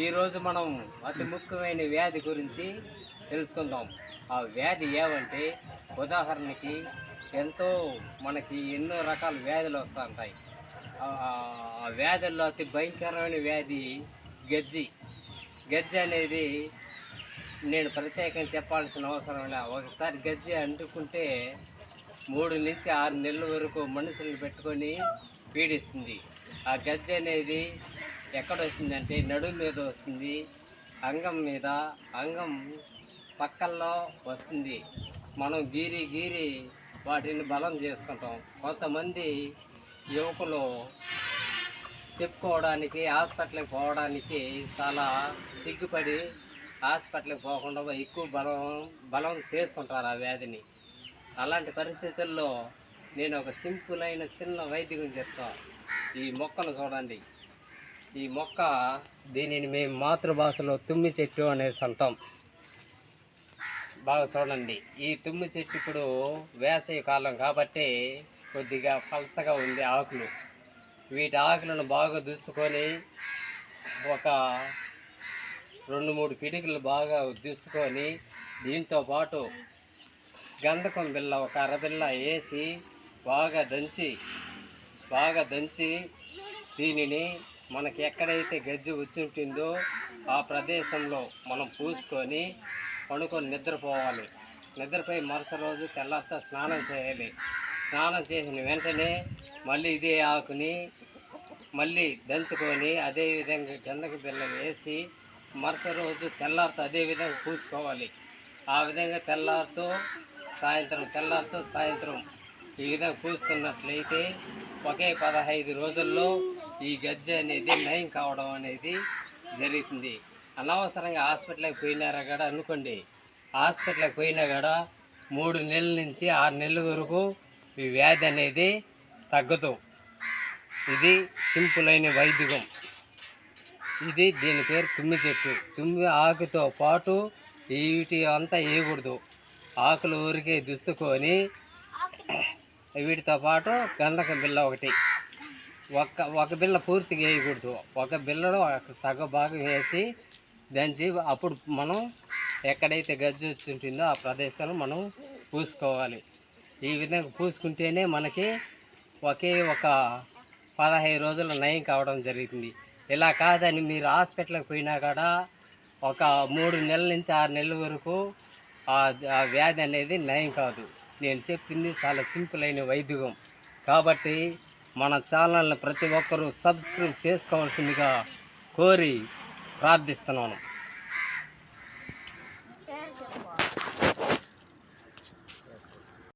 ఈరోజు మనం అతి ముఖ్యమైన వ్యాధి గురించి తెలుసుకుందాం. ఆ వ్యాధి ఏమంటే, ఉదాహరణకి ఎంతో మనకి ఎన్నో రకాల వ్యాధులు వస్తూ ఉంటాయి. ఆ వ్యాధుల్లో అతి భయంకరమైన వ్యాధి గజ్జి. గజ్జి అనేది నేను ప్రత్యేకంగా చెప్పాల్సిన అవసరం లే. ఒకసారి గజ్జి అంటుకుంటే 3 నుంచి 6 నెలల వరకు మనుషులను పెట్టుకొని పీడిస్తుంది. ఆ గజ్జి అనేది ఎక్కడ వస్తుందంటే నడుము మీద వస్తుంది, అంగం మీద, అంగం పక్కల్లో వస్తుంది. మనం గీరి వాటిని బలం చేసుకుంటాం. కొంతమంది యువకులు చెప్పుకోవడానికి హాస్పిటల్కి పోవడానికి చాలా సిగ్గుపడి హాస్పిటల్కి పోకుండా ఎక్కువ బలం చేసుకుంటారు ఆ వ్యాధిని. అలాంటి పరిస్థితుల్లో నేను ఒక సింపుల్ అయిన చిన్న వైద్యం చెప్తాను. ఈ మొక్కను చూడండి. ఈ మొక్క, దీనిని మేము మాతృభాషలో తుమ్మి చెట్టు అనేసి అంటాం. బాగా చూడండి. ఈ తుమ్మి చెట్టు ఇప్పుడు వేసవి కాలం కాబట్టి కొద్దిగా పలసగా ఉంది ఆకులు. వీటి ఆకులను బాగా దుసుకొని ఒక 2-3 పిడికిలు బాగా దుసుకొని దీంతో పాటు గంధకం బిళ్ళ ఒక అరబిళ్ళ వేసి బాగా దంచి దీనిని మనకి ఎక్కడైతే గజ్జి వచ్చి ఉంటుందో ఆ ప్రదేశంలో మనం పూసుకొని పడుకొని నిద్రపోవాలి. నిద్రపోయి మరుసటి రోజు తెల్లారితో స్నానం చేయాలి. స్నానం చేసిన వెంటనే మళ్ళీ ఇదే ఆకుని మళ్ళీ దంచుకొని అదేవిధంగా గంధక బిళ్ళ వేసి మరుసటి రోజు తెల్లారితో అదేవిధంగా పూసుకోవాలి. ఆ విధంగా తెల్లారితో సాయంత్రం ఈ విధంగా పూసుకున్నట్లయితే ఒకే 15 రోజుల్లో ఈ గజ్జి అనేది నయం కావడం అనేది జరుగుతుంది. అనవసరంగా హాస్పిటల్కి పోయినారా కూడా అనుకోండి, హాస్పిటల్కి పోయినా కూడా 3 నెలల నుంచి 6 నెలల వరకు ఈ వ్యాధి అనేది తగ్గదు. ఇది సింపుల్ అయిన వైద్యం. దీని పేరు తుమ్మి చెట్టు. తుమ్మి ఆకుతో పాటు వీటి అంతా వేయకూడదు. ఆకులు ఊరికే దుసుకొని వీటితో పాటు గంధకం బిళ్ళ ఒకటి, ఒక బిళ్ళ పూర్తిగా వేయకూడదు. ఒక బిళ్ళలో సగం భాగం వేసి దంచి అప్పుడు మనం ఎక్కడైతే గజ్జి వచ్చి ఉంటుందో ఆ ప్రదేశంలో మనం పూసుకోవాలి. ఈ విధంగా పూసుకుంటేనే మనకి ఒక 15 రోజుల్లో నయం కావడం జరుగుతుంది. ఇలా కాదని మీరు హాస్పిటల్కి పోయినా కూడా ఒక 3 నెలల నుంచి 6 నెలల వరకు ఆ వ్యాధి అనేది నయం కాదు. నేను చెప్పింది చాలా సింపుల్ అయిన వైద్యం కాబట్టి మన ఛానల్ని ప్రతి ఒక్కరూ సబ్స్క్రైబ్ చేసుకోవాల్సిందిగా కోరి ప్రార్థిస్తున్నాను.